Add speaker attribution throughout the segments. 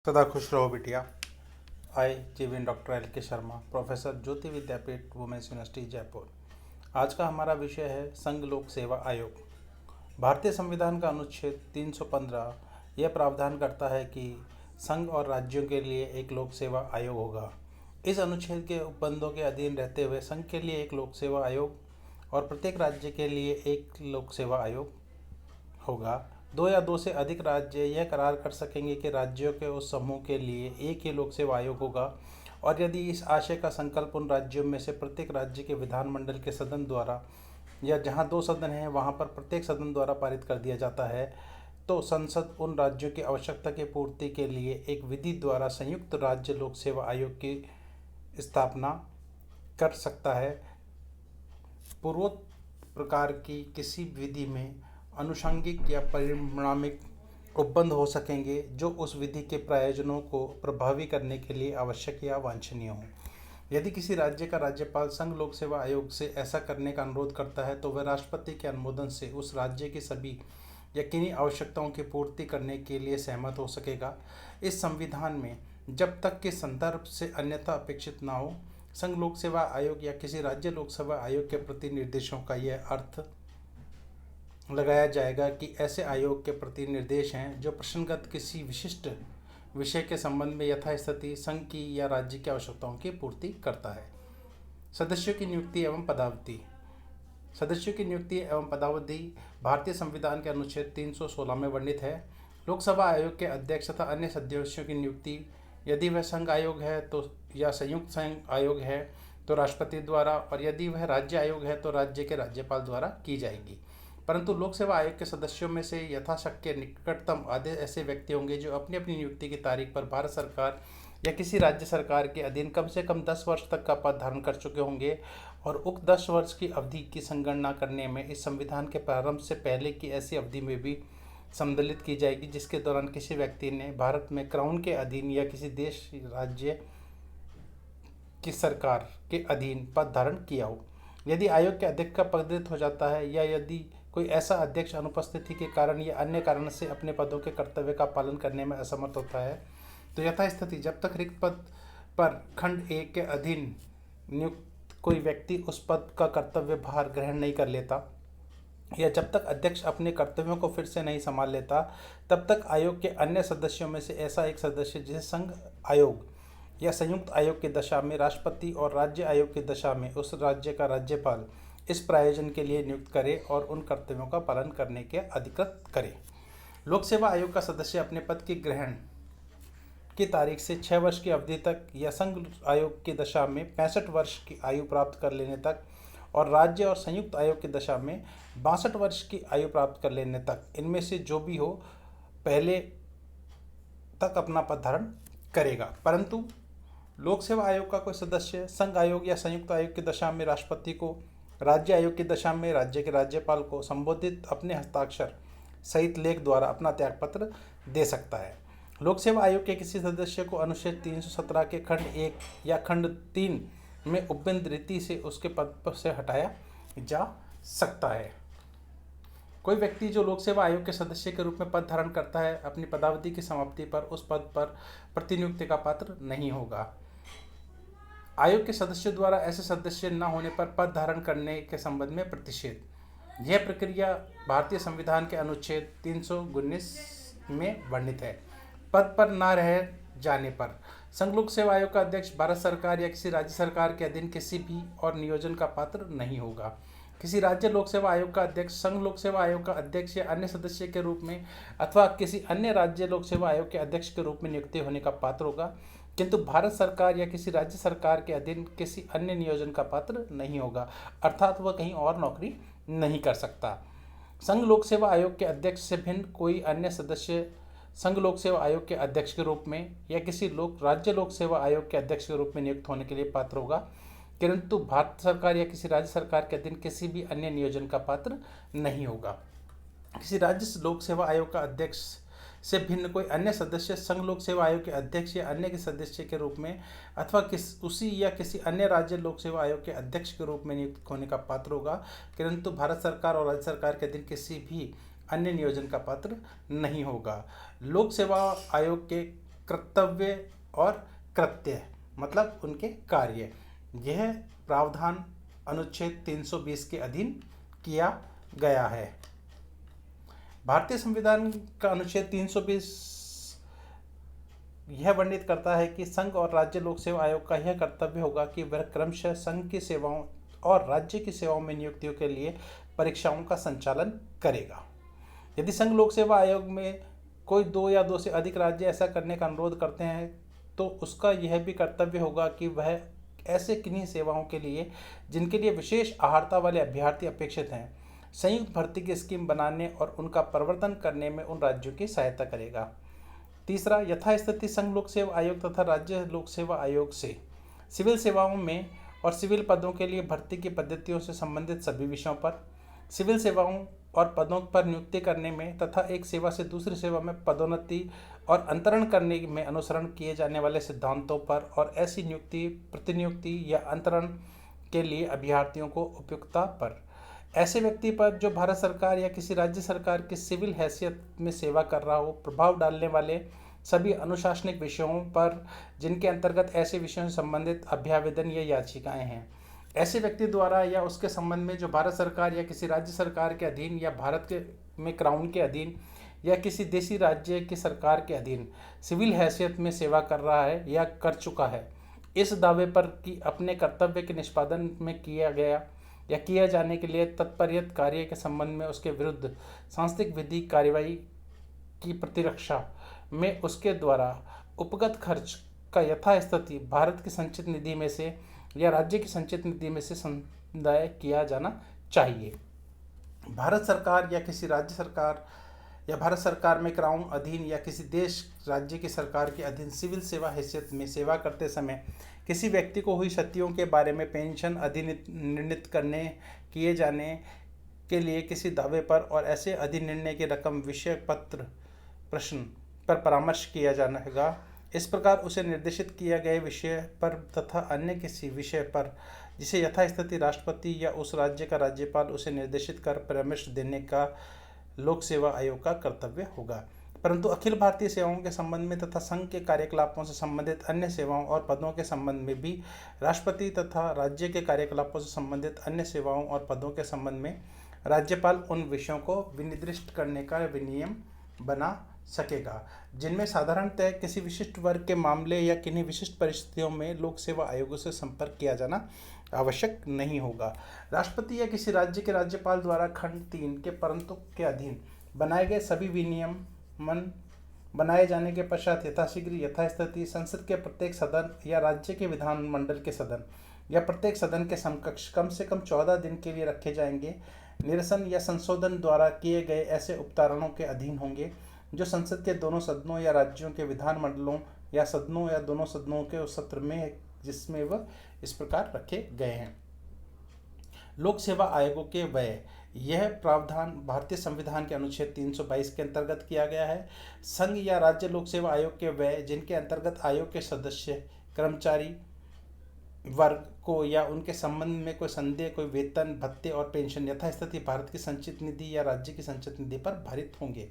Speaker 1: सदा खुश रहो बिटिया। आई जीवन डॉक्टर एल के शर्मा, प्रोफेसर ज्योति विद्यापीठ वुमेन्स यूनिवर्सिटी जयपुर। आज का हमारा विषय है संघ लोक सेवा आयोग। भारतीय संविधान का अनुच्छेद 315 यह प्रावधान करता है कि संघ और राज्यों के लिए एक लोक सेवा आयोग होगा। इस अनुच्छेद के उपबंधों के अधीन रहते हुए संघ के लिए एक लोक सेवा आयोग और प्रत्येक राज्य के लिए एक लोक सेवा आयोग होगा। दो या दो से अधिक राज्य यह करार कर सकेंगे कि राज्यों के उस समूह के लिए एक ही लोक सेवा आयोग होगा, और यदि इस आशय का संकल्प उन राज्यों में से प्रत्येक राज्य के विधानमंडल के सदन द्वारा या जहां दो सदन हैं वहां पर प्रत्येक सदन द्वारा पारित कर दिया जाता है, तो संसद उन राज्यों की आवश्यकता की पूर्ति के लिए एक विधि द्वारा संयुक्त राज्य लोक सेवा आयोग की स्थापना कर सकता है। पूर्वोक्त प्रकार की किसी विधि में अनुषंगिक या परिणामिक उपबंध हो सकेंगे जो उस विधि के प्रयोजनों को प्रभावी करने के लिए आवश्यक या वांछनीय हो। यदि किसी राज्य का राज्यपाल संघ लोक सेवा आयोग से ऐसा करने का अनुरोध करता है तो वह राष्ट्रपति के अनुमोदन से उस राज्य की सभी या किन्हीं आवश्यकताओं की पूर्ति करने के लिए सहमत हो सकेगा। इस संविधान में जब तक कि संदर्भ से अन्यथा अपेक्षित न हो, संघ लोक सेवा आयोग या किसी राज्य लोक सेवा आयोग के प्रति निर्देशों का यह अर्थ लगाया जाएगा कि ऐसे आयोग के प्रति निर्देश हैं जो प्रसंगत किसी विशिष्ट विषय के संबंध में यथास्थिति संघ की या राज्य की आवश्यकताओं की पूर्ति करता है। सदस्यों की नियुक्ति एवं पदावधि। सदस्यों की नियुक्ति एवं पदावधि भारतीय संविधान के अनुच्छेद 316 में वर्णित है। लोकसभा आयोग के अध्यक्ष तथा अन्य सदस्यों की नियुक्ति यदि वह संघ आयोग है तो या संयुक्त संघ आयोग है तो राष्ट्रपति द्वारा, और यदि वह राज्य आयोग है तो राज्य के राज्यपाल द्वारा की जाएगी। परंतु लोक सेवा आयोग के सदस्यों में से यथाशक्य निकटतम आधे ऐसे व्यक्ति होंगे जो अपनी अपनी नियुक्ति की तारीख पर भारत सरकार या किसी राज्य सरकार के अधीन कम से कम 10 वर्ष तक का पद धारण कर चुके होंगे, और उक्त 10 वर्ष की अवधि की संगणना करने में इस संविधान के प्रारंभ से पहले की ऐसी अवधि में भी सम्मिलित की जाएगी जिसके दौरान किसी व्यक्ति ने भारत में क्राउन के अधीन या किसी देश राज्य की सरकार के अधीन पद धारण किया हो। यदि आयोग के अध्यक्ष का पदच्युत हो जाता है या यदि कोई ऐसा अध्यक्ष अनुपस्थिति के कारण या अन्य कारण से अपने पदों के कर्तव्य का पालन करने में असमर्थ होता है, तो यथास्थिति जब तक रिक्त पद पर खंड 1 के अधीन नियुक्त कोई व्यक्ति उस पद का कर्तव्य भार ग्रहण नहीं कर लेता या जब तक अध्यक्ष अपने कर्तव्यों को फिर से नहीं संभाल लेता, तब तक आयोग के अन्य सदस्यों में से ऐसा एक सदस्य जिसे संघ आयोग या संयुक्त आयोग की दशा में राष्ट्रपति और राज्य आयोग की दशा में उस राज्य का राज्यपाल इस प्रयोजन के लिए नियुक्त करे और उन कर्तव्यों का पालन करने के अधिकृत करे। लोक सेवा आयोग का सदस्य अपने पद की ग्रहण की तारीख से 6 वर्ष की अवधि तक या संघ आयोग की दशा में 65 वर्ष की आयु प्राप्त कर लेने तक और राज्य और संयुक्त आयोग की दशा में 62 वर्ष की आयु प्राप्त कर लेने तक, इनमें से जो भी हो पहले तक अपना पद धारण करेगा। परंतु लोक सेवा आयोग का कोई सदस्य संघ आयोग या संयुक्त आयोग की दशा में राष्ट्रपति को, राज्य आयोग की दशा में राज्य के राज्यपाल को संबोधित अपने हस्ताक्षर सहित लेख द्वारा अपना त्यागपत्र दे सकता है। लोक सेवा आयोग के किसी सदस्य को अनुच्छेद 317 के खंड 1 या खंड 3 में उपबंध रीति से उसके पद पर से हटाया जा सकता है। कोई व्यक्ति जो लोक सेवा आयोग के सदस्य के रूप में पद धारण करता है अपनी पदावधि की समाप्ति पर उस पद पर प्रतिनियुक्ति का पात्र नहीं होगा। आयोग के सदस्यों द्वारा ऐसे सदस्य न होने पर पद धारण करने के संबंध में प्रतिषेध। यह प्रक्रिया भारतीय संविधान के अनुच्छेद 319 में वर्णित है। पद पर न रह जाने पर संघ लोक सेवा आयोग का अध्यक्ष भारत सरकार या किसी राज्य सरकार के अधीन किसी भी और नियोजन का पात्र नहीं होगा। किसी राज्य लोक सेवा आयोग का अध्यक्ष संघ लोक सेवा आयोग का अध्यक्ष या अन्य सदस्य के रूप में अथवा किसी अन्य राज्य लोक सेवा आयोग के अध्यक्ष के रूप में नियुक्ति होने का पात्र होगा, किंतु भारत सरकार या किसी राज्य सरकार के अधीन किसी अन्य नियोजन का पात्र नहीं होगा, अर्थात वह कहीं और नौकरी नहीं कर सकता। संघ लोक सेवा आयोग के अध्यक्ष से भिन्न कोई अन्य सदस्य संघ लोक सेवा आयोग के अध्यक्ष के रूप में या किसी राज्य लोक सेवा आयोग के अध्यक्ष के रूप में नियुक्त होने के लिए पात्र होगा, किंतु भारत सरकार या किसी राज्य सरकार के अधीन किसी भी अन्य नियोजन का पात्र नहीं होगा। किसी राज्य लोक सेवा आयोग का अध्यक्ष से भिन्न कोई अन्य सदस्य संघ लोक सेवा आयोग के अध्यक्ष या अन्य के सदस्य के रूप में अथवा उसी या किसी अन्य राज्य लोक सेवा आयोग के अध्यक्ष के रूप में नियुक्त होने का पात्र होगा, किंतु भारत सरकार और राज्य सरकार के अधीन किसी भी अन्य नियोजन का पात्र नहीं होगा। लोक सेवा आयोग के कर्तव्य और कृत्य मतलब उनके कार्य। यह प्रावधान अनुच्छेद 320 के अधीन किया गया है। भारतीय संविधान का अनुच्छेद 320 यह वर्णित करता है कि संघ और राज्य लोक सेवा आयोग का यह कर्तव्य होगा कि वह क्रमशः संघ की सेवाओं और राज्य की सेवाओं में नियुक्तियों के लिए परीक्षाओं का संचालन करेगा। यदि संघ लोक सेवा आयोग में कोई 2 या 2 से अधिक राज्य ऐसा करने का अनुरोध करते हैं तो उसका यह भी कर्तव्य होगा कि वह ऐसे किन्हीं सेवाओं के लिए जिनके लिए विशेष अर्हता वाले अभ्यर्थी अपेक्षित हैं, संयुक्त भर्ती की स्कीम बनाने और उनका प्रवर्तन करने में उन राज्यों की सहायता करेगा। तीसरा, यथास्थिति संघ लोक सेवा आयोग तथा राज्य लोक सेवा आयोग से सिविल सेवाओं में और सिविल पदों के लिए भर्ती की पद्धतियों से संबंधित सभी विषयों पर, सिविल सेवाओं और पदों पर नियुक्ति करने में तथा एक सेवा से दूसरी सेवा में पदोन्नति और अंतरण करने में अनुसरण किए जाने वाले सिद्धांतों पर और ऐसी नियुक्ति, प्रतिनियुक्ति या अंतरण के लिए अभ्यर्थियों को उपयुक्तता पर, ऐसे व्यक्ति पर जो भारत सरकार या किसी राज्य सरकार की सिविल हैसियत में सेवा कर रहा हो, प्रभाव डालने वाले सभी अनुशासनिक विषयों पर जिनके अंतर्गत ऐसे विषयों से संबंधित अभ्यावेदन या याचिकाएं हैं, ऐसे व्यक्ति द्वारा या उसके संबंध में जो भारत सरकार या किसी राज्य सरकार के अधीन या भारत के में क्राउन के अधीन या किसी देशी राज्य की सरकार के अधीन सिविल हैसियत में सेवा कर रहा है या कर चुका है, इस दावे पर कि अपने कर्तव्य के निष्पादन में किया गया या किया जाने के लिए तत्परयत कार्य के संबंध में उसके विरुद्ध सांस्कृतिक विधि कार्यवाही की प्रतिरक्षा में उसके द्वारा उपगत खर्च का यथास्थिति भारत की संचित निधि में से या राज्य की संचित निधि में से संदाय किया जाना चाहिए। भारत सरकार या किसी राज्य सरकार या भारत सरकार में क्राउन अधीन या किसी देश राज्य की सरकार के अधीन सिविल सेवा हैसियत में सेवा करते समय किसी व्यक्ति को हुई क्षतियों के बारे में पेंशन अधिनिर्णित करने किए जाने के लिए किसी दावे पर और ऐसे अधिनिर्णय की रकम विषय पत्र प्रश्न पर परामर्श किया जाएगा। इस प्रकार उसे निर्देशित किया गए विषय पर तथा अन्य किसी विषय पर जिसे यथास्थिति राष्ट्रपति या उस राज्य का राज्यपाल उसे निर्देशित कर परामर्श देने का लोक सेवा आयोग का कर्तव्य होगा। परंतु अखिल भारतीय सेवाओं के संबंध में तथा संघ के कार्यकलापों से संबंधित अन्य सेवाओं और पदों के संबंध में भी राष्ट्रपति तथा राज्य के कार्यकलापों से संबंधित अन्य सेवाओं और पदों के संबंध में राज्यपाल उन विषयों को विनिर्दिष्ट करने का विनियम बना सकेगा जिनमें साधारणतः किसी विशिष्ट वर्ग के मामले या किन्हीं विशिष्ट परिस्थितियों में लोक सेवा आयोगों से संपर्क किया जाना आवश्यक नहीं होगा। राष्ट्रपति या किसी राज्य के राज्यपाल द्वारा खंड 3 के परंतु के अधीन बनाए गए सभी विनियमन बनाए जाने के पश्चात यथाशीघ्र यथास्थिति संसद के प्रत्येक सदन या राज्य के विधानमंडल के सदन या प्रत्येक सदन के समकक्ष कम से कम 14 दिन के लिए रखे जाएंगे। निरसन या संशोधन द्वारा किए गए ऐसे उपतारणों के अधीन होंगे जो संसद के दोनों सदनों या राज्यों के विधानमंडलों या सदनों या दोनों सदनों के उस सत्र में जिसमें वह इस प्रकार रखे गए हैं। लोक सेवा आयोगों के व्यय, यह प्रावधान भारतीय संविधान के अनुच्छेद 322 के अंतर्गत किया गया है। संघ या राज्य लोक सेवा आयोग के व्यय जिनके अंतर्गत आयोग के सदस्य कर्मचारी वर्ग को या उनके संबंध में कोई संदेह, कोई वेतन, भत्ते और पेंशन यथास्थिति भारत की संचित निधि या राज्य की संचित निधि पर भरित होंगे।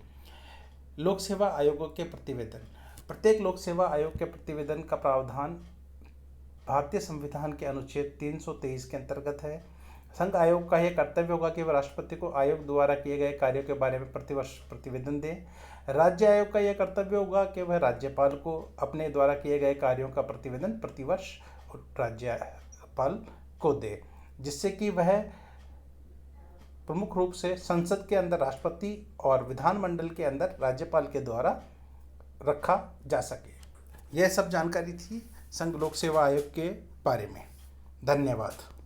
Speaker 1: लोक सेवा आयोगों के प्रतिवेदन, प्रत्येक लोक सेवा आयोग के प्रतिवेदन का प्रावधान भारतीय संविधान के अनुच्छेद 323 के अंतर्गत है। संघ आयोग का यह कर्तव्य होगा कि वह राष्ट्रपति को आयोग द्वारा किए गए कार्यों के बारे में प्रतिवर्ष प्रतिवेदन दे। राज्य आयोग का यह कर्तव्य होगा कि वह राज्यपाल को अपने द्वारा किए गए कार्यों का प्रतिवेदन प्रतिवर्ष राज्यपाल को दे, जिससे कि वह प्रमुख रूप से संसद के अंदर राष्ट्रपति और विधानमंडल के अंदर राज्यपाल के द्वारा रखा जा सके। यह सब जानकारी थी संघ लोक सेवा आयोग के बारे में। धन्यवाद।